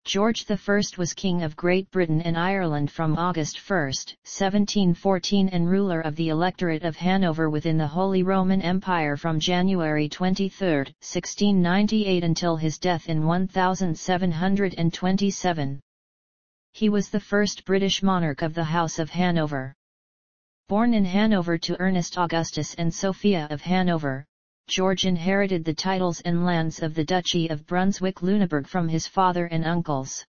George I was King of Great Britain and Ireland from August 1, 1714 and ruler of the Electorate of Hanover within the Holy Roman Empire from January 23, 1698 until his death in 1727. He was the first British monarch of the House of Hanover. Born in Hanover to Ernest Augustus and Sophia of Hanover, George inherited the titles and lands of the Duchy of Brunswick-Lüneburg from his father and uncles.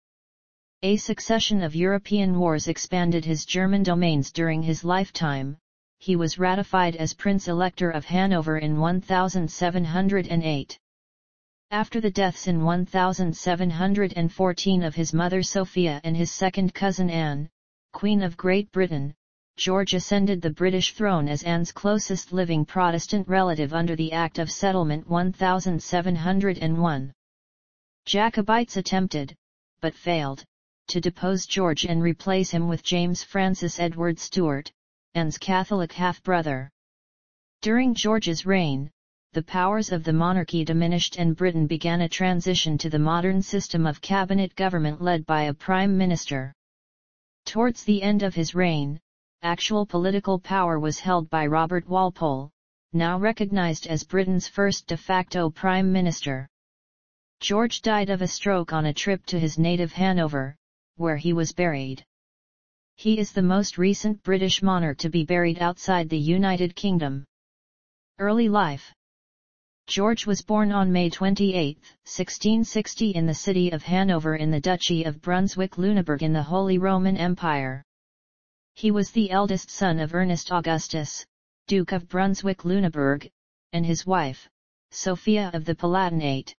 A succession of European wars expanded his German domains during his lifetime. He was ratified as Prince Elector of Hanover in 1708. After the deaths in 1714 of his mother Sophia and his second cousin Anne, Queen of Great Britain, George ascended the British throne as Anne's closest living Protestant relative under the Act of Settlement 1701. Jacobites attempted, but failed, to depose George and replace him with James Francis Edward Stuart, Anne's Catholic half-brother. During George's reign, the powers of the monarchy diminished and Britain began a transition to the modern system of cabinet government led by a prime minister. Towards the end of his reign, actual political power was held by Robert Walpole, now recognized as Britain's first de facto prime minister. George died of a stroke on a trip to his native Hanover, where he was buried. He is the most recent British monarch to be buried outside the United Kingdom. Early life. George was born on May 28, 1660 in the city of Hanover in the Duchy of Brunswick-Lüneburg in the Holy Roman Empire. He was the eldest son of Ernest Augustus, Duke of Brunswick-Lüneburg, and his wife, Sophia of the Palatinate.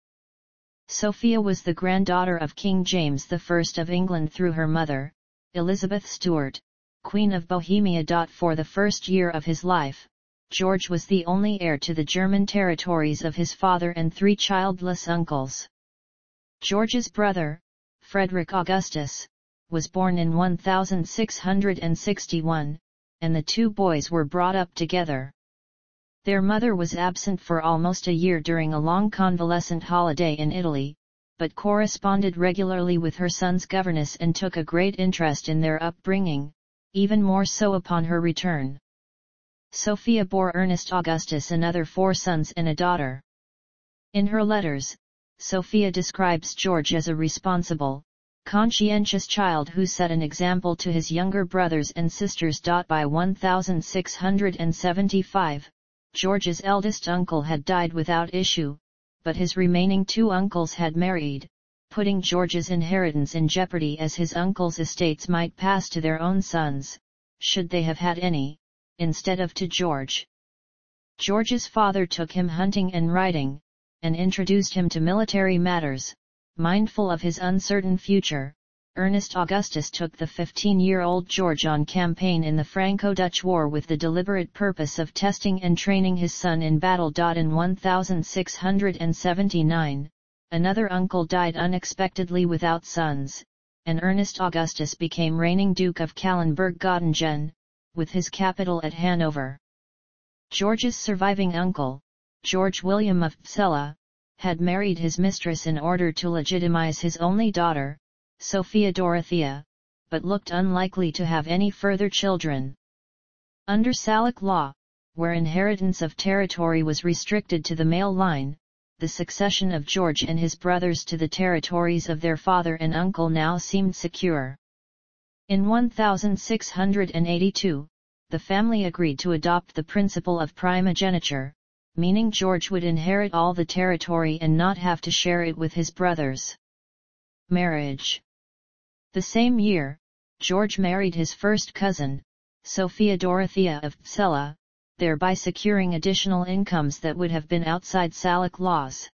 Sophia was the granddaughter of King James I of England through her mother, Elizabeth Stuart, Queen of Bohemia. For the first year of his life, George was the only heir to the German territories of his father and three childless uncles. George's brother, Frederick Augustus, was born in 1661, and the two boys were brought up together. Their mother was absent for almost a year during a long convalescent holiday in Italy, but corresponded regularly with her son's governess and took a great interest in their upbringing, even more so upon her return. Sophia bore Ernest Augustus another 4 sons and a daughter. In her letters, Sophia describes George as a responsible, conscientious child who set an example to his younger brothers and sisters. By 1675, George's eldest uncle had died without issue, but his remaining 2 uncles had married, putting George's inheritance in jeopardy as his uncles' estates might pass to their own sons, should they have had any, instead of to George. George's father took him hunting and riding, and introduced him to military matters. Mindful of his uncertain future, Ernest Augustus took the 15-year-old George on campaign in the Franco-Dutch War with the deliberate purpose of testing and training his son in battle. In 1679, another uncle died unexpectedly without sons, and Ernest Augustus became reigning Duke of Kallenberg-Göttingen, with his capital at Hanover. George's surviving uncle, George William of Psella, had married his mistress in order to legitimize his only daughter, Sophia Dorothea, but looked unlikely to have any further children. Under Salic law, where inheritance of territory was restricted to the male line, the succession of George and his brothers to the territories of their father and uncle now seemed secure. In 1682, the family agreed to adopt the principle of primogeniture, meaning George would inherit all the territory and not have to share it with his brothers. Marriage. The same year, George married his first cousin, Sophia Dorothea of Psella, thereby securing additional incomes that would have been outside Salic laws.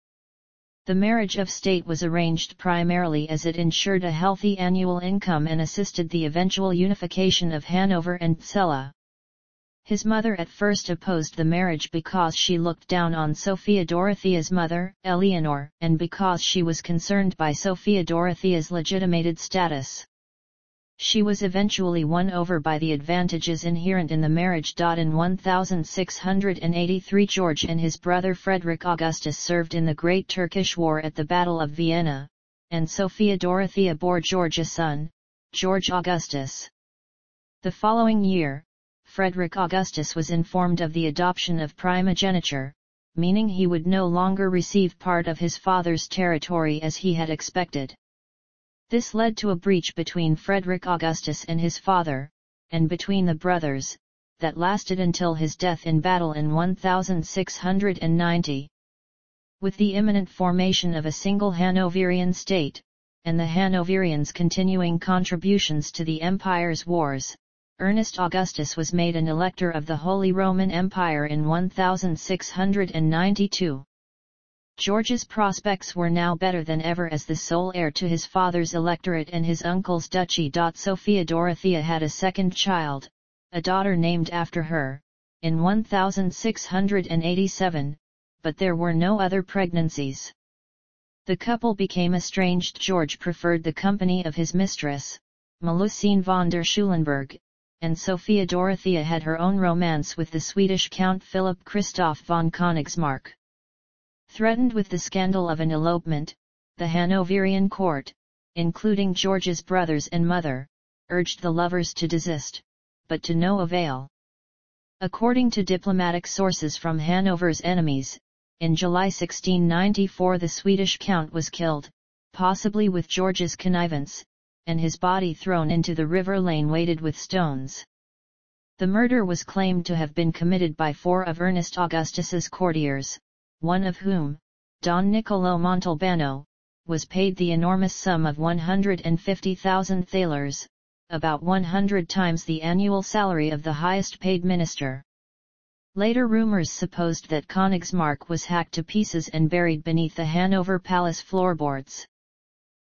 The marriage of state was arranged primarily as it ensured a healthy annual income and assisted the eventual unification of Hanover and Psella. His mother at first opposed the marriage because she looked down on Sophia Dorothea's mother, Eleanor, and because she was concerned by Sophia Dorothea's legitimated status. She was eventually won over by the advantages inherent in the marriage. In 1683, George and his brother Frederick Augustus served in the Great Turkish War at the Battle of Vienna, and Sophia Dorothea bore George a son, George Augustus. The following year, Frederick Augustus was informed of the adoption of primogeniture, meaning he would no longer receive part of his father's territory as he had expected. This led to a breach between Frederick Augustus and his father, and between the brothers, that lasted until his death in battle in 1690. With the imminent formation of a single Hanoverian state, and the Hanoverians' continuing contributions to the empire's wars, Ernest Augustus was made an elector of the Holy Roman Empire in 1692. George's prospects were now better than ever as the sole heir to his father's electorate and his uncle's duchy. Sophia Dorothea had a second child, a daughter named after her, in 1687, but there were no other pregnancies. The couple became estranged. George preferred the company of his mistress, Melusine von der Schulenburg, and Sophia Dorothea had her own romance with the Swedish Count Philip Christoph von Königsmarck. Threatened with the scandal of an elopement, the Hanoverian court, including George's brothers and mother, urged the lovers to desist, but to no avail. According to diplomatic sources from Hanover's enemies, in July 1694 the Swedish count was killed, possibly with George's connivance, and his body thrown into the river Lane weighted with stones. The murder was claimed to have been committed by 4 of Ernest Augustus's courtiers, one of whom, Don Niccolò Montalbano, was paid the enormous sum of 150,000 thalers, about 100 times the annual salary of the highest paid minister. Later rumors supposed that Königsmarck was hacked to pieces and buried beneath the Hanover Palace floorboards.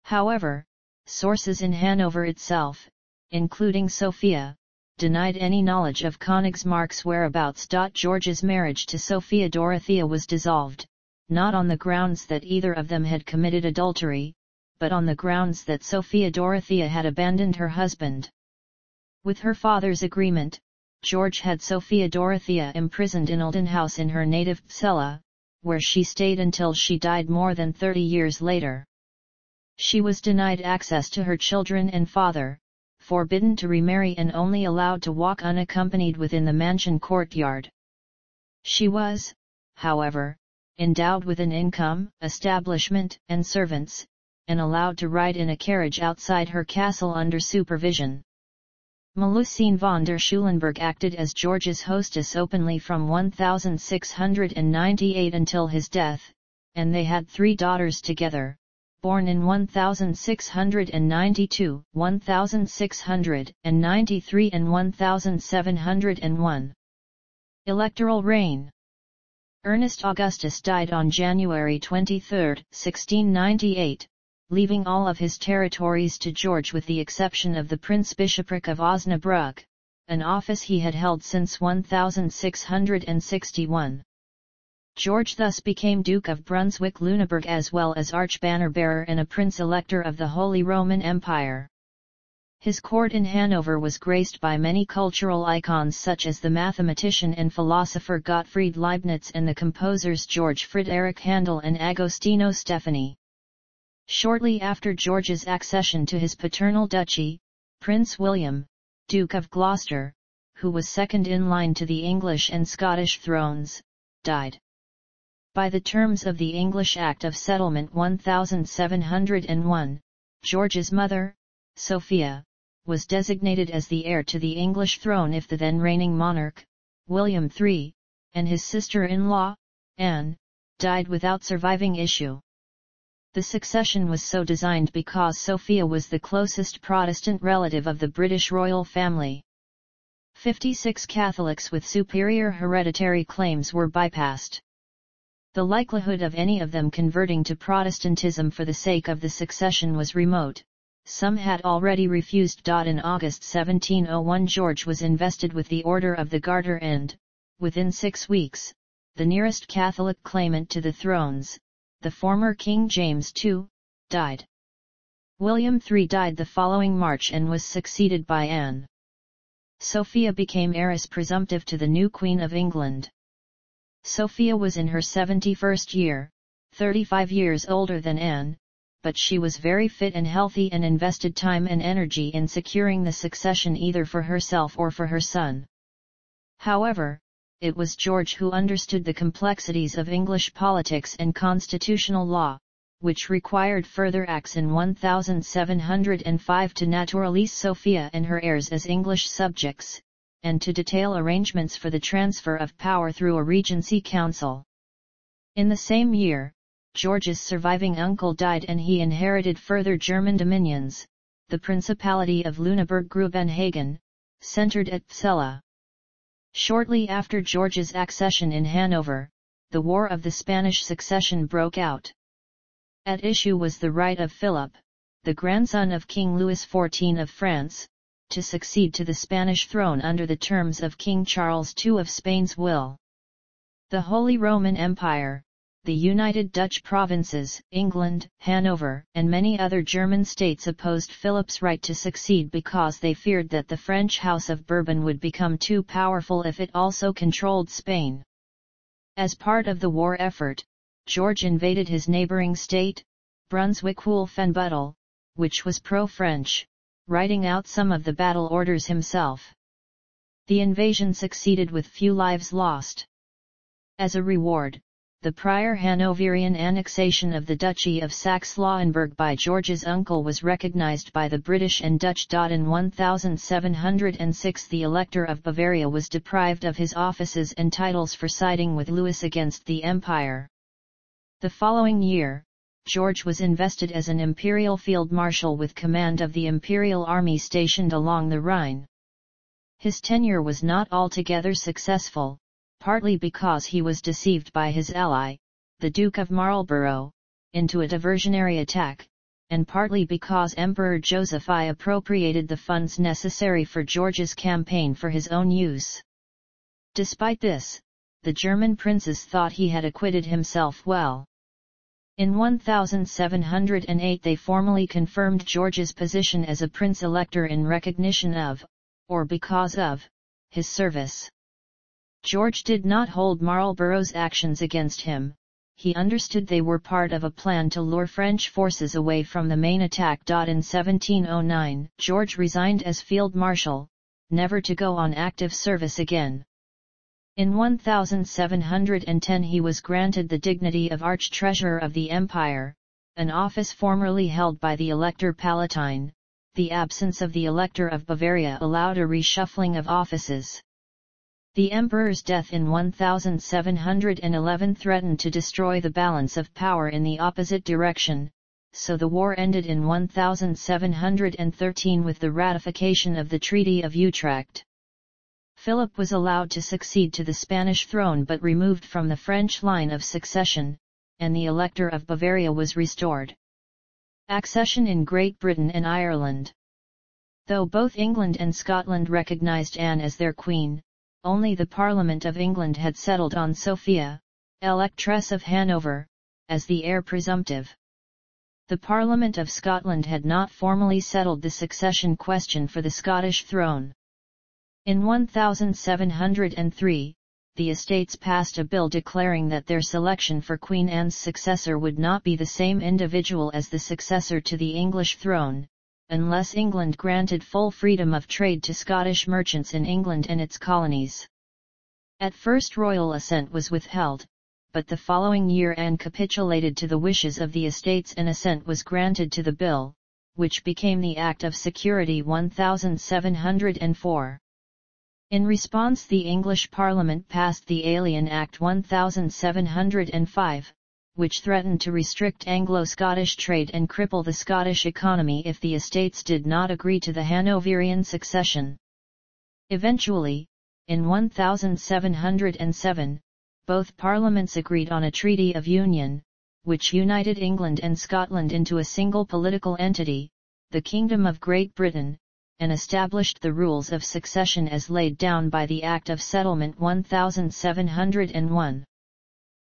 However, sources in Hanover itself, including Sophia, denied any knowledge of Königsmarck's whereabouts. George's marriage to Sophia Dorothea was dissolved, not on the grounds that either of them had committed adultery, but on the grounds that Sophia Dorothea had abandoned her husband. With her father's agreement, George had Sophia Dorothea imprisoned in Eldon House in her native Psella, where she stayed until she died more than 30 years later. She was denied access to her children and father, forbidden to remarry and only allowed to walk unaccompanied within the mansion courtyard. She was, however, endowed with an income, establishment, and servants, and allowed to ride in a carriage outside her castle under supervision. Melusine von der Schulenburg acted as George's hostess openly from 1698 until his death, and they had 3 daughters together, born in 1692, 1693 and 1701. Electoral reign. Ernest Augustus died on January 23, 1698, leaving all of his territories to George with the exception of the Prince-Bishopric of Osnabrück, an office he had held since 1661. George thus became Duke of Brunswick-Lüneburg as well as Arch-Banner-Bearer and a Prince-Elector of the Holy Roman Empire. His court in Hanover was graced by many cultural icons such as the mathematician and philosopher Gottfried Leibniz and the composers George Friedrich Handel and Agostino Stefani. Shortly after George's accession to his paternal duchy, Prince William, Duke of Gloucester, who was second in line to the English and Scottish thrones, died. By the terms of the English Act of Settlement 1701, George's mother, Sophia, was designated as the heir to the English throne if the then reigning monarch, William III, and his sister-in-law, Anne, died without surviving issue. The succession was so designed because Sophia was the closest Protestant relative of the British royal family. 56 Catholics with superior hereditary claims were bypassed. The likelihood of any of them converting to Protestantism for the sake of the succession was remote. Some had already refused. In August 1701 George was invested with the Order of the Garter and, within 6 weeks, the nearest Catholic claimant to the thrones, the former King James II, died. William III died the following March and was succeeded by Anne. Sophia became heiress presumptive to the new Queen of England. Sophia was in her 71st year, 35 years older than Anne, but she was very fit and healthy and invested time and energy in securing the succession either for herself or for her son. However, it was George who understood the complexities of English politics and constitutional law, which required further acts in 1705 to naturalize Sophia and her heirs as English subjects, and to detail arrangements for the transfer of power through a regency council. In the same year, George's surviving uncle died and he inherited further German dominions, the Principality of Lüneburg-Grubenhagen, centered at Celle. Shortly after George's accession in Hanover, the War of the Spanish Succession broke out. At issue was the right of Philip, the grandson of King Louis XIV of France, to succeed to the Spanish throne under the terms of King Charles II of Spain's will. The Holy Roman Empire, the United Dutch Provinces, England, Hanover, and many other German states opposed Philip's right to succeed because they feared that the French House of Bourbon would become too powerful if it also controlled Spain. As part of the war effort, George invaded his neighboring state, Brunswick-Wolfenbüttel, which was pro-French, writing out some of the battle orders himself. The invasion succeeded with few lives lost. As a reward, the prior Hanoverian annexation of the Duchy of Saxe-Lauenburg by George's uncle was recognized by the British and Dutch. In 1706 the Elector of Bavaria was deprived of his offices and titles for siding with Louis against the Empire. The following year, George was invested as an imperial field marshal with command of the imperial army stationed along the Rhine. His tenure was not altogether successful, partly because he was deceived by his ally, the Duke of Marlborough, into a diversionary attack, and partly because Emperor Joseph I appropriated the funds necessary for George's campaign for his own use. Despite this, the German princes thought he had acquitted himself well. In 1708 they formally confirmed George's position as a prince-elector in recognition of, or because of, his service. George did not hold Marlborough's actions against him, he understood they were part of a plan to lure French forces away from the main attack. In 1709, George resigned as field marshal, never to go on active service again. In 1710 he was granted the dignity of Arch-Treasurer of the Empire, an office formerly held by the Elector Palatine. The absence of the Elector of Bavaria allowed a reshuffling of offices. The emperor's death in 1711 threatened to destroy the balance of power in the opposite direction, so the war ended in 1713 with the ratification of the Treaty of Utrecht. Philip was allowed to succeed to the Spanish throne but removed from the French line of succession, and the Elector of Bavaria was restored. Accession in Great Britain and Ireland. Though both England and Scotland recognised Anne as their queen, only the Parliament of England had settled on Sophia, Electress of Hanover, as the heir presumptive. The Parliament of Scotland had not formally settled the succession question for the Scottish throne. In 1703, the Estates passed a bill declaring that their selection for Queen Anne's successor would not be the same individual as the successor to the English throne, unless England granted full freedom of trade to Scottish merchants in England and its colonies. At first royal assent was withheld, but the following year Anne capitulated to the wishes of the Estates and assent was granted to the bill, which became the Act of Security 1704. In response the English Parliament passed the Alien Act 1705, which threatened to restrict Anglo-Scottish trade and cripple the Scottish economy if the Estates did not agree to the Hanoverian succession. Eventually, in 1707, both parliaments agreed on a Treaty of Union, which united England and Scotland into a single political entity, the Kingdom of Great Britain, and established the rules of succession as laid down by the Act of Settlement 1701.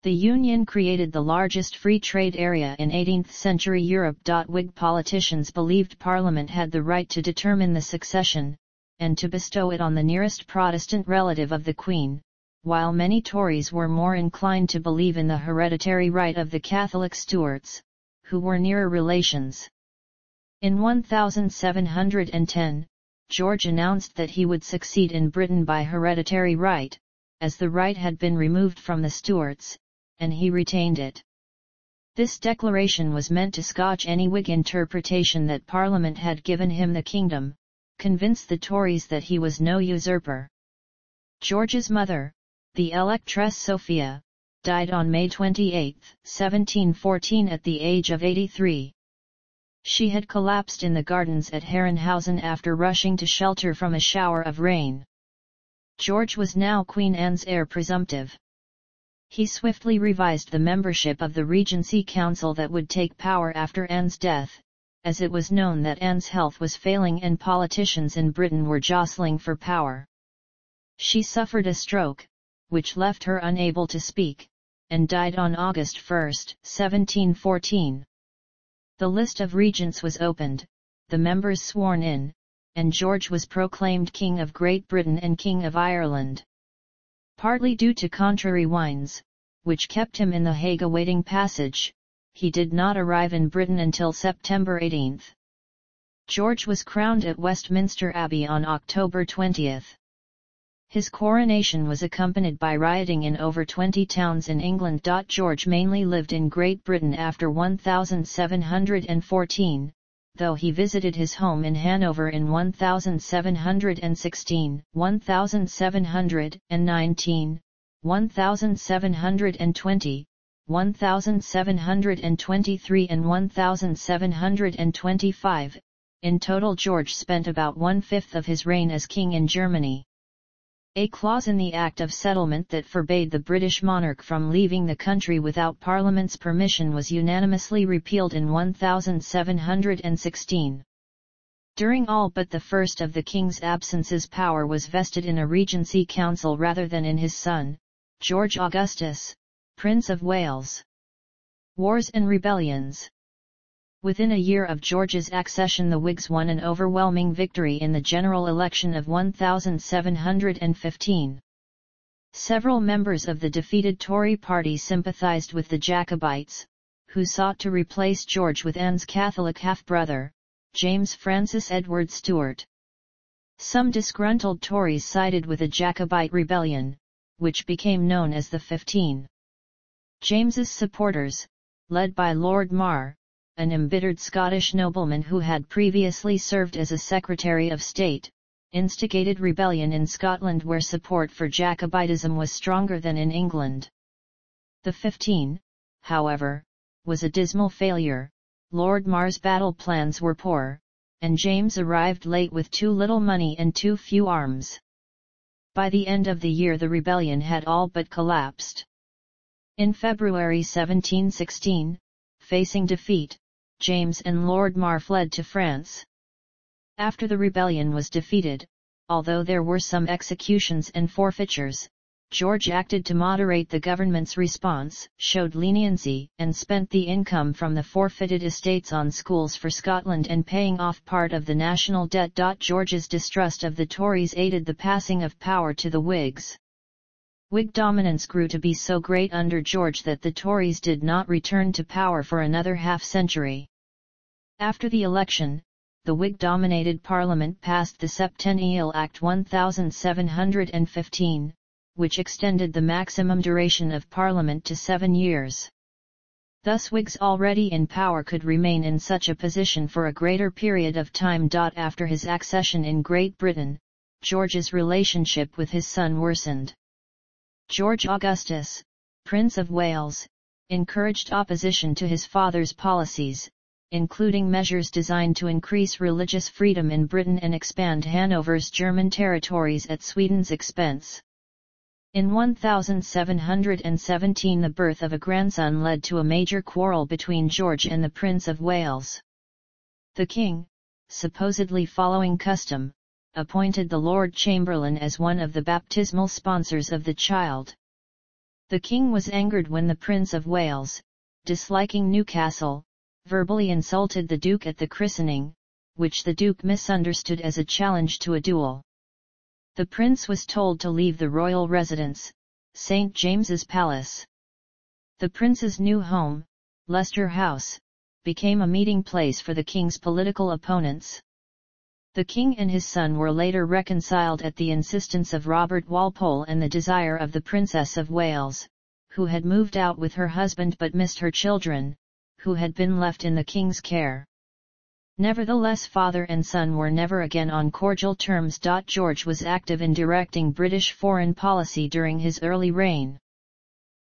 The Union created the largest free trade area in 18th-century Europe. Whig politicians believed Parliament had the right to determine the succession, and to bestow it on the nearest Protestant relative of the Queen, while many Tories were more inclined to believe in the hereditary right of the Catholic Stuarts, who were nearer relations. In 1710, George announced that he would succeed in Britain by hereditary right, as the right had been removed from the Stuarts, and he retained it. This declaration was meant to scotch any Whig interpretation that Parliament had given him the kingdom, convince the Tories that he was no usurper. George's mother, the Electress Sophia, died on May 28, 1714 at the age of 83. She had collapsed in the gardens at Herrenhausen after rushing to shelter from a shower of rain. George was now Queen Anne's heir presumptive. He swiftly revised the membership of the Regency Council that would take power after Anne's death, as it was known that Anne's health was failing and politicians in Britain were jostling for power. She suffered a stroke, which left her unable to speak, and died on August 1, 1714. The list of regents was opened, the members sworn in, and George was proclaimed King of Great Britain and King of Ireland. Partly due to contrary winds, which kept him in The Hague awaiting passage, he did not arrive in Britain until September 18. George was crowned at Westminster Abbey on October 20. His coronation was accompanied by rioting in over 20 towns in England. George mainly lived in Great Britain after 1714, though he visited his home in Hanover in 1716, 1719, 1720, 1723 and 1725. In total, George spent about one-fifth of his reign as king in Germany. A clause in the Act of Settlement that forbade the British monarch from leaving the country without Parliament's permission was unanimously repealed in 1716. During all but the first of the king's absences, power was vested in a Regency Council rather than in his son, George Augustus, Prince of Wales. Wars and rebellions. Within a year of George's accession, the Whigs won an overwhelming victory in the general election of 1715. Several members of the defeated Tory party sympathised with the Jacobites, who sought to replace George with Anne's Catholic half-brother, James Francis Edward Stuart. Some disgruntled Tories sided with a Jacobite rebellion, which became known as the 15. James's supporters, led by Lord Mar, an embittered Scottish nobleman who had previously served as a Secretary of State, instigated rebellion in Scotland, where support for Jacobitism was stronger than in England. The 15, however, was a dismal failure. Lord Mar's battle plans were poor, and James arrived late with too little money and too few arms. By the end of the year, the rebellion had all but collapsed. In February 1716, facing defeat, James and Lord Mar fled to France. After the rebellion was defeated, although there were some executions and forfeitures, George acted to moderate the government's response, showed leniency, and spent the income from the forfeited estates on schools for Scotland and paying off part of the national debt. George's distrust of the Tories aided the passing of power to the Whigs. Whig dominance grew to be so great under George that the Tories did not return to power for another half-century. After the election, the Whig-dominated Parliament passed the Septennial Act 1715, which extended the maximum duration of Parliament to 7 years. Thus Whigs already in power could remain in such a position for a greater period of time. After his accession in Great Britain, George's relationship with his son worsened. George Augustus, Prince of Wales, encouraged opposition to his father's policies, including measures designed to increase religious freedom in Britain and expand Hanover's German territories at Sweden's expense. In 1717, the birth of a grandson led to a major quarrel between George and the Prince of Wales. The king, supposedly following custom, appointed the Lord Chamberlain as one of the baptismal sponsors of the child. The king was angered when the Prince of Wales, disliking Newcastle, verbally insulted the Duke at the christening, which the Duke misunderstood as a challenge to a duel. The prince was told to leave the royal residence, St. James's Palace. The prince's new home, Leicester House, became a meeting place for the king's political opponents. The king and his son were later reconciled at the insistence of Robert Walpole and the desire of the Princess of Wales, who had moved out with her husband but missed her children, who had been left in the king's care. Nevertheless, father and son were never again on cordial terms. George was active in directing British foreign policy during his early reign.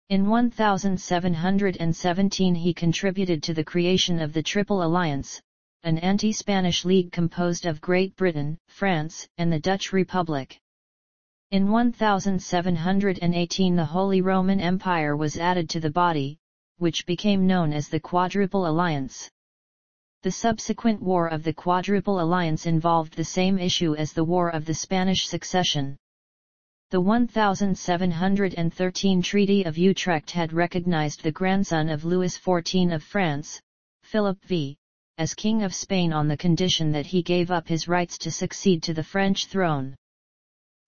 In 1717 he contributed to the creation of the Triple Alliance, an anti-Spanish league composed of Great Britain, France, and the Dutch Republic. In 1718 the Holy Roman Empire was added to the body, which became known as the Quadruple Alliance. The subsequent War of the Quadruple Alliance involved the same issue as the War of the Spanish Succession. The 1713 Treaty of Utrecht had recognized the grandson of Louis XIV of France, Philip V, as King of Spain on the condition that he gave up his rights to succeed to the French throne.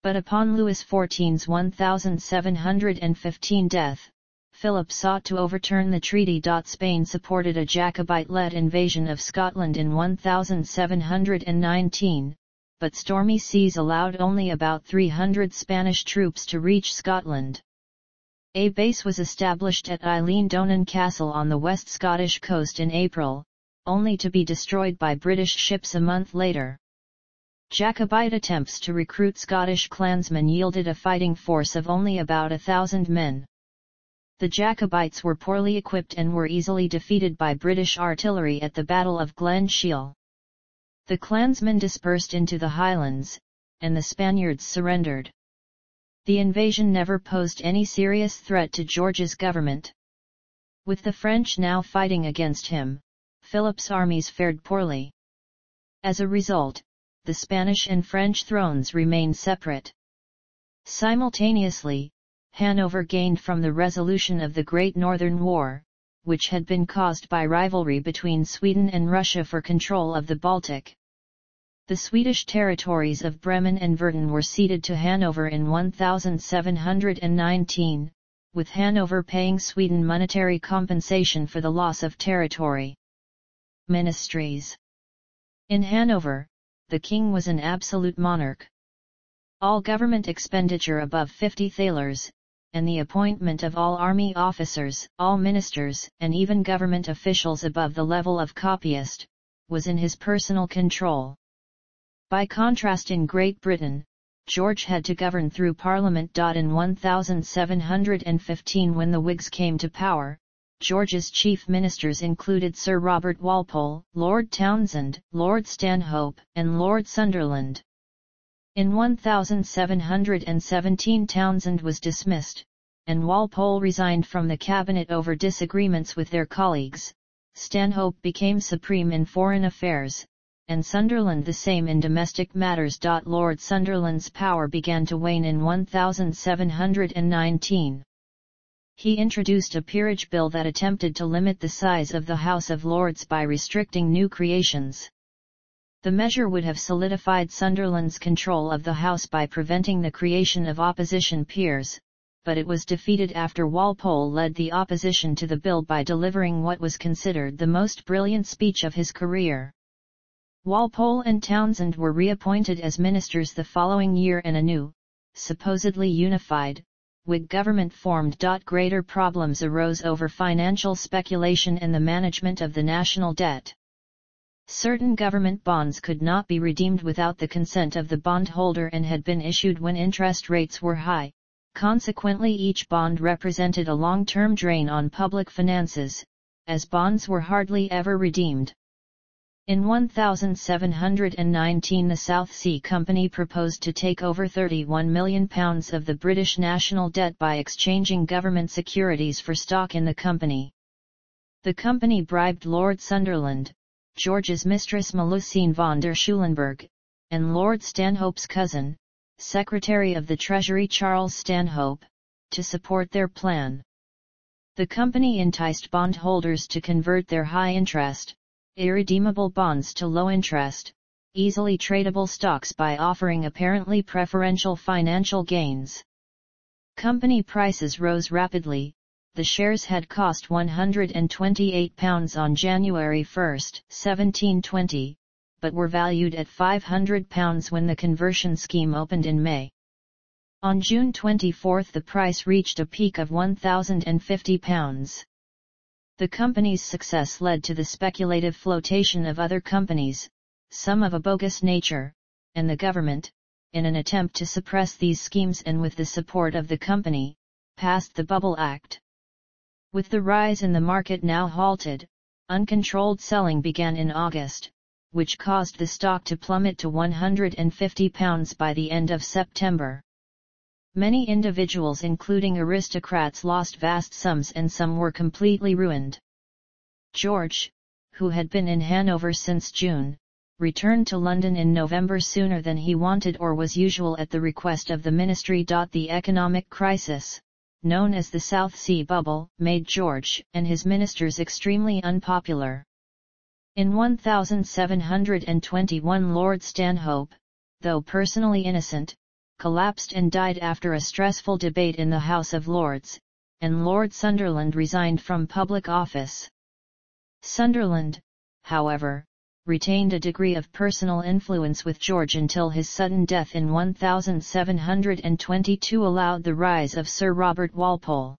But upon Louis XIV's 1715 death, Philip sought to overturn the treaty. Spain supported a Jacobite-led invasion of Scotland in 1719, but stormy seas allowed only about 300 Spanish troops to reach Scotland. A base was established at Eilean Castle on the west Scottish coast in April, only to be destroyed by British ships a month later. Jacobite attempts to recruit Scottish clansmen yielded a fighting force of only about 1,000 men. The Jacobites were poorly equipped and were easily defeated by British artillery at the Battle of Glen Shiel. The clansmen dispersed into the Highlands, and the Spaniards surrendered. The invasion never posed any serious threat to George's government. With the French now fighting against him, Philip's armies fared poorly. As a result, the Spanish and French thrones remained separate. Simultaneously, Hanover gained from the resolution of the Great Northern War, which had been caused by rivalry between Sweden and Russia for control of the Baltic. The Swedish territories of Bremen and Württemberg were ceded to Hanover in 1719, with Hanover paying Sweden monetary compensation for the loss of territory. Ministries. In Hanover, the king was an absolute monarch. All government expenditure above 50 thalers, and the appointment of all army officers, all ministers, and even government officials above the level of copyist, was in his personal control. By contrast, in Great Britain, George had to govern through Parliament. In 1715, when the Whigs came to power, George's chief ministers included Sir Robert Walpole, Lord Townshend, Lord Stanhope, and Lord Sunderland. In 1717 Townshend was dismissed, and Walpole resigned from the cabinet over disagreements with their colleagues. Stanhope became supreme in foreign affairs, and Sunderland the same in domestic matters. Lord Sunderland's power began to wane in 1719. He introduced a peerage bill that attempted to limit the size of the House of Lords by restricting new creations. The measure would have solidified Sunderland's control of the House by preventing the creation of opposition peers, but it was defeated after Walpole led the opposition to the bill by delivering what was considered the most brilliant speech of his career. Walpole and Townshend were reappointed as ministers the following year, and a new, supposedly unified, Whig government formed. Greater problems arose over financial speculation and the management of the national debt. Certain government bonds could not be redeemed without the consent of the bondholder and had been issued when interest rates were high. Consequently, each bond represented a long-term drain on public finances, as bonds were hardly ever redeemed. In 1719 the South Sea Company proposed to take over £31 million of the British national debt by exchanging government securities for stock in the company. The company bribed Lord Sunderland, George's mistress Melusine von der Schulenburg, and Lord Stanhope's cousin, Secretary of the Treasury Charles Stanhope, to support their plan. The company enticed bondholders to convert their high-interest, irredeemable bonds to low-interest, easily tradable stocks by offering apparently preferential financial gains. Company prices rose rapidly, the shares had cost £128 on January 1, 1720, but were valued at £500 when the conversion scheme opened in May. On June 24 the price reached a peak of £1,050. The company's success led to the speculative flotation of other companies, some of a bogus nature, and the government, in an attempt to suppress these schemes and with the support of the company, passed the Bubble Act. With the rise in the market now halted, uncontrolled selling began in August, which caused the stock to plummet to £150 by the end of September. Many individuals including aristocrats lost vast sums and some were completely ruined. George, who had been in Hanover since June, returned to London in November sooner than he wanted or was usual at the request of the ministry. The economic crisis, known as the South Sea Bubble, made George and his ministers extremely unpopular. In 1721 Lord Stanhope, though personally innocent, collapsed and died after a stressful debate in the House of Lords, and Lord Sunderland resigned from public office. Sunderland, however, retained a degree of personal influence with George until his sudden death in 1722 allowed the rise of Sir Robert Walpole.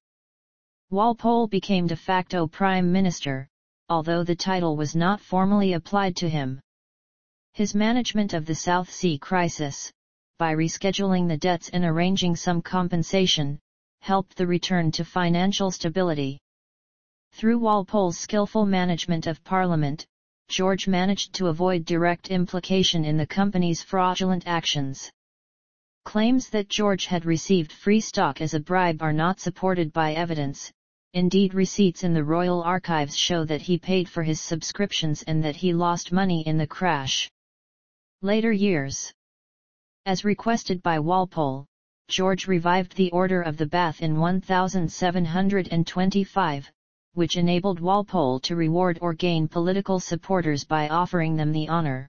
Walpole became de facto Prime Minister, although the title was not formally applied to him. His management of the South Sea crisis, by rescheduling the debts and arranging some compensation, helped the return to financial stability. Through Walpole's skillful management of Parliament, George managed to avoid direct implication in the company's fraudulent actions. Claims that George had received free stock as a bribe are not supported by evidence. Indeed, receipts in the Royal Archives show that he paid for his subscriptions and that he lost money in the crash. Later years. As requested by Walpole, George revived the Order of the Bath in 1725, which enabled Walpole to reward or gain political supporters by offering them the honour.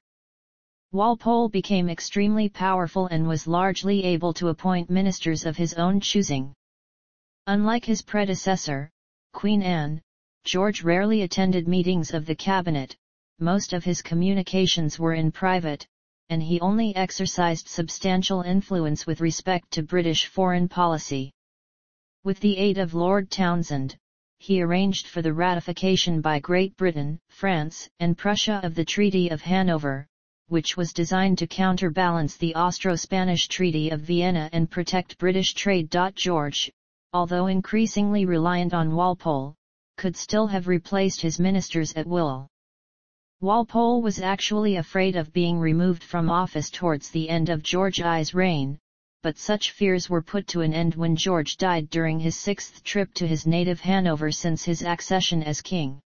Walpole became extremely powerful and was largely able to appoint ministers of his own choosing. Unlike his predecessor, Queen Anne, George rarely attended meetings of the cabinet, most of his communications were in private, and he only exercised substantial influence with respect to British foreign policy. With the aid of Lord Townshend, he arranged for the ratification by Great Britain, France, and Prussia of the Treaty of Hanover, which was designed to counterbalance the Austro-Spanish Treaty of Vienna and protect British trade. George, although increasingly reliant on Walpole, could still have replaced his ministers at will. Walpole was actually afraid of being removed from office towards the end of George I's reign, but such fears were put to an end when George died during his sixth trip to his native Hanover since his accession as king.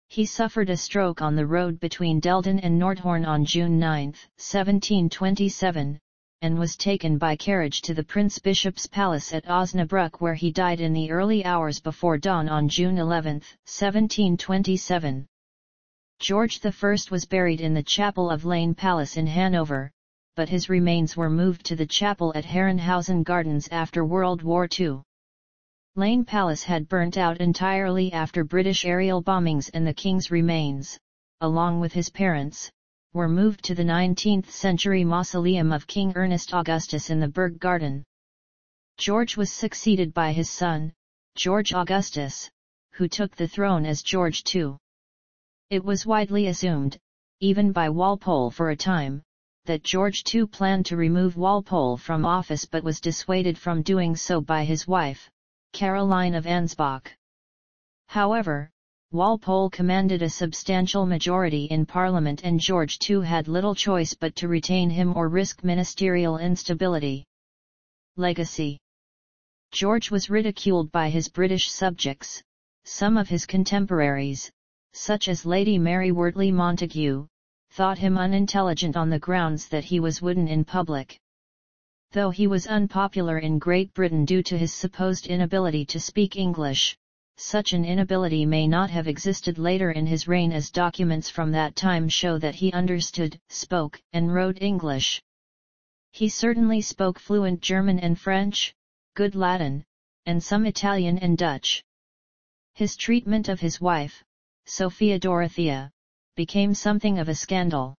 He suffered a stroke on the road between Delden and Nordhorn on June 9, 1727, and was taken by carriage to the Prince Bishop's Palace at Osnabrück, where he died in the early hours before dawn on June 11, 1727. George I was buried in the chapel of Lane Palace in Hanover, but his remains were moved to the chapel at Herrenhausen Gardens after World War II. Lane Palace had burnt out entirely after British aerial bombings, and the king's remains, along with his parents, were moved to the 19th-century mausoleum of King Ernest Augustus in the Burg Garden. George was succeeded by his son, George Augustus, who took the throne as George II. It was widely assumed, even by Walpole for a time, that George II planned to remove Walpole from office but was dissuaded from doing so by his wife, Caroline of Ansbach. However, Walpole commanded a substantial majority in Parliament, and George II had little choice but to retain him or risk ministerial instability. Legacy. George was ridiculed by his British subjects. Some of his contemporaries, such as Lady Mary Wortley Montagu, thought him unintelligent on the grounds that he was wooden in public. Though he was unpopular in Great Britain due to his supposed inability to speak English, such an inability may not have existed later in his reign, as documents from that time show that he understood, spoke, and wrote English. He certainly spoke fluent German and French, good Latin, and some Italian and Dutch. His treatment of his wife, Sophia Dorothea, became something of a scandal.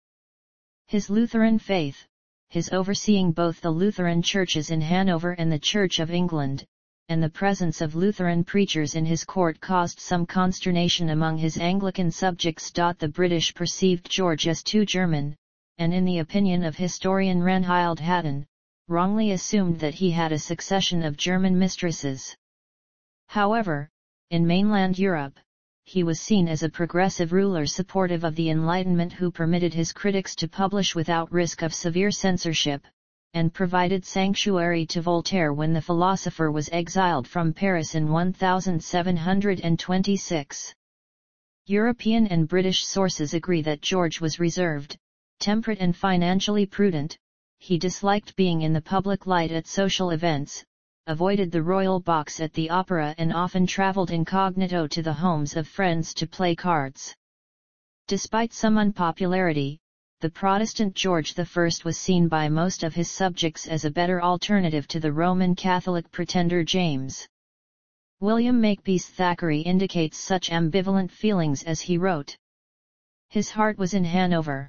His Lutheran faith, his overseeing both the Lutheran churches in Hanover and the Church of England, and the presence of Lutheran preachers in his court caused some consternation among his Anglican subjects. The British perceived George as too German, and in the opinion of historian Ranhild Hatton, wrongly assumed that he had a succession of German mistresses. However, in mainland Europe, he was seen as a progressive ruler supportive of the Enlightenment who permitted his critics to publish without risk of severe censorship, and provided sanctuary to Voltaire when the philosopher was exiled from Paris in 1726. European and British sources agree that George was reserved, temperate and financially prudent. He disliked being in the public light at social events, avoided the royal box at the opera, and often travelled incognito to the homes of friends to play cards. Despite some unpopularity, the Protestant George I was seen by most of his subjects as a better alternative to the Roman Catholic pretender James. William Makepeace Thackeray indicates such ambivalent feelings as he wrote, "His heart was in Hanover.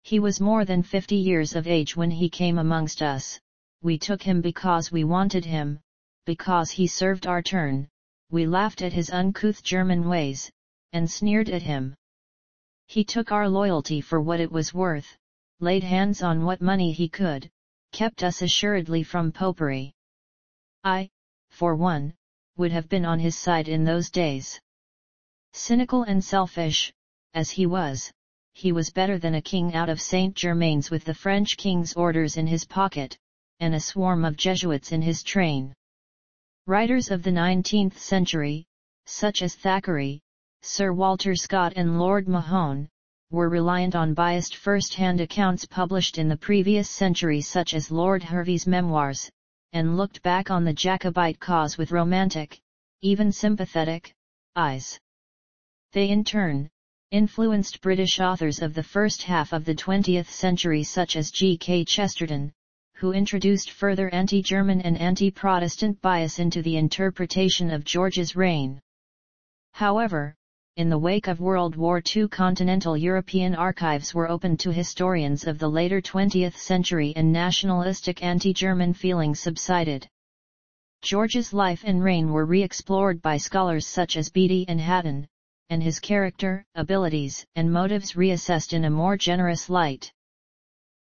He was more than 50 years of age when he came amongst us. We took him because we wanted him, because he served our turn. We laughed at his uncouth German ways, and sneered at him. He took our loyalty for what it was worth, laid hands on what money he could, kept us assuredly from popery. I, for one, would have been on his side in those days." Cynical and selfish, as he was better than a king out of Saint Germain's with the French king's orders in his pocket, and a swarm of Jesuits in his train. Writers of the 19th century, such as Thackeray, Sir Walter Scott and Lord Mahone, were reliant on biased first-hand accounts published in the previous century, such as Lord Hervey's memoirs, and looked back on the Jacobite cause with romantic, even sympathetic, eyes. They in turn influenced British authors of the first half of the 20th century such as G.K. Chesterton, who introduced further anti-German and anti-Protestant bias into the interpretation of George's reign. However, in the wake of World War II, continental European archives were opened to historians of the later 20th century and nationalistic anti-German feelings subsided. George's life and reign were re-explored by scholars such as Beattie and Hatton, and his character, abilities, and motives reassessed in a more generous light.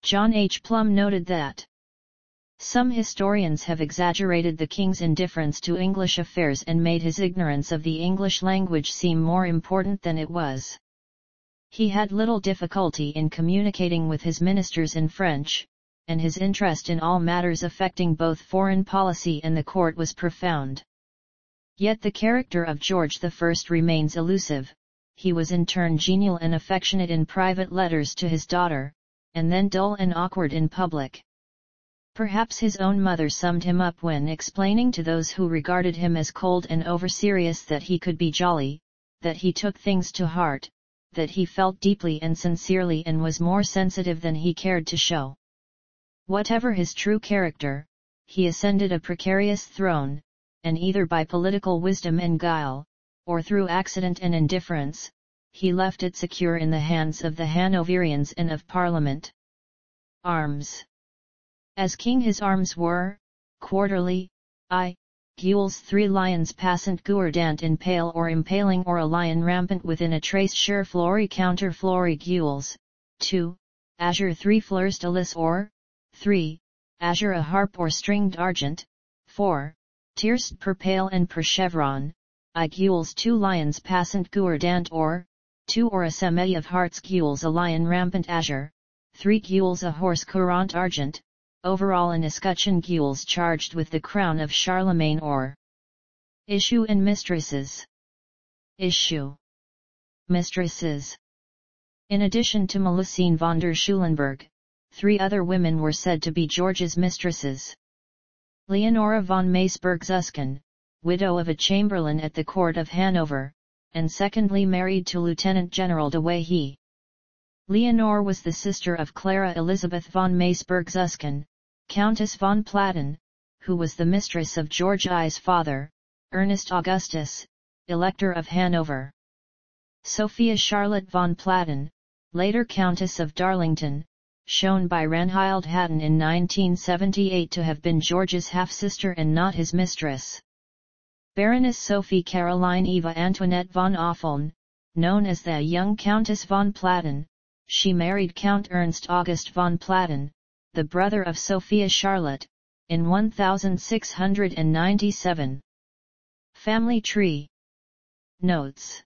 John H. Plum noted that some historians have exaggerated the king's indifference to English affairs and made his ignorance of the English language seem more important than it was. He had little difficulty in communicating with his ministers in French, and his interest in all matters affecting both foreign policy and the court was profound. Yet the character of George I remains elusive. He was in turn genial and affectionate in private letters to his daughter, and then dull and awkward in public. Perhaps his own mother summed him up when explaining to those who regarded him as cold and over-serious that he could be jolly, that he took things to heart, that he felt deeply and sincerely and was more sensitive than he cared to show. Whatever his true character, he ascended a precarious throne, and either by political wisdom and guile, or through accident and indifference, he left it secure in the hands of the Hanoverians and of Parliament. Arms. As king his arms were, quarterly, gules 3 lions passant gourdant in pale or impaling or a lion rampant within a trace sure flory counter flory gules, 2, azure 3 fleurs de lis or, 3, azure a harp or stringed argent, 4, tierced per pale and per chevron, gules 2 lions passant gourdant or, 2 or a semai of hearts gules a lion rampant azure, 3 gules a horse courant argent, overall an escutcheon gules charged with the crown of Charlemagne or. Issue and mistresses. Issue. Mistresses. In addition to Melusine von der Schulenburg, 3 other women were said to be George's mistresses. Leonora von Maysburg-Zusken, widow of a chamberlain at the court of Hanover, and secondly married to Lieutenant General de Wahy. Leonore was the sister of Clara Elizabeth von Maysburg-Zusken, Countess von Platen, who was the mistress of George I's father, Ernest Augustus, Elector of Hanover. Sophia Charlotte von Platen, later Countess of Darlington, shown by Ranhild Hatton in 1978 to have been George's half-sister and not his mistress. Baroness Sophie Caroline Eva Antoinette von Offeln, known as the young Countess von Platen, she married Count Ernst August von Platen, the brother of Sophia Charlotte, in 1697. Family tree. Notes.